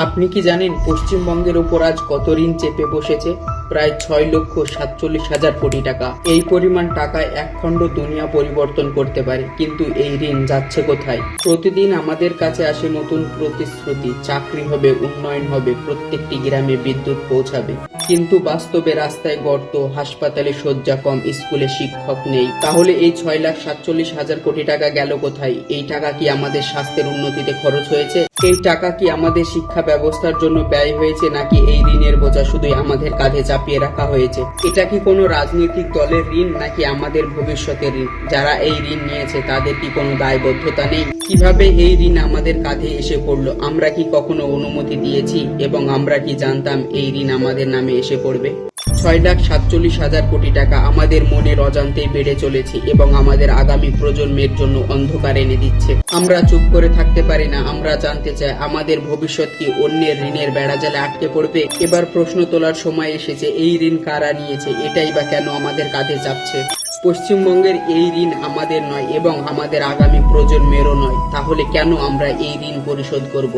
আপনি কি জানেন পশ্চিমবঙ্গের উপর আজ কত ঋণ চেপে বসেছে? প্রায় 6,47,000 কোটি টাকা। এই পরিমাণ টাকায় একখণ্ড দুনিয়া পরিবর্তন করতে পারে, কিন্তু এই ঋণ যাচ্ছে কোথায়? প্রতিদিন আমাদের কাছে আসে নতুন প্রতিশ্রুতি, চাকরি হবে, উন্নয়ন হবে, প্রত্যেকটি গ্রামে বিদ্যুৎ পৌঁছাবে, কিন্তু বাস্তবে রাস্তায় গর্ত, হাসপাতালে শয্যা কম, স্কুলে শিক্ষক নেই। তাহলে এই 6,47,000 কোটি টাকা গেল কোথায়? এই টাকা কি আমাদের স্বাস্থ্যের উন্নতিতে খরচ হয়েছে? এই টাকা কি আমাদের শিক্ষা ব্যবস্থার জন্য ব্যয় হয়েছে, নাকি এই ঋণের বোঝা শুধুই আমাদের কাঁধে চাপিয়ে রাখা হয়েছে? এটা কি কোনো রাজনৈতিক দলের ঋণ, নাকি আমাদের ভবিষ্যতের ঋণ? যারা এই ঋণ নিয়েছে তাদের কি কোনো দায়বদ্ধতা নেই? কিভাবে এই ঋণ আমাদের কাঁধে এসে পড়লো? আমরা কি কখনো অনুমতি দিয়েছি, এবং আমরা কি জানতাম এই ঋণ আমাদের নামে এসে পড়বে? 6,47,000 কোটি টাকা আমাদের মনের অজান্তেই বেড়ে চলেছে এবং আমাদের আগামী প্রজন্মের জন্য অন্ধকার এনে দিচ্ছে। আমরা চুপ করে থাকতে পারি না, আমরা জানতে চাই আমাদের ভবিষ্যৎ কি অন্যের ঋণের বেড়াজালে আটকে পড়বে? এবার প্রশ্ন তোলার সময় এসেছে, এই ঋণ কারা নিয়েছে, এটাই বা কেন আমাদের কাঁধে চাপছে? পশ্চিমবঙ্গের এই ঋণ আমাদের নয় এবং আমাদের আগামী প্রজন্মেরও নয়। তাহলে কেন আমরা এই ঋণ পরিশোধ করব?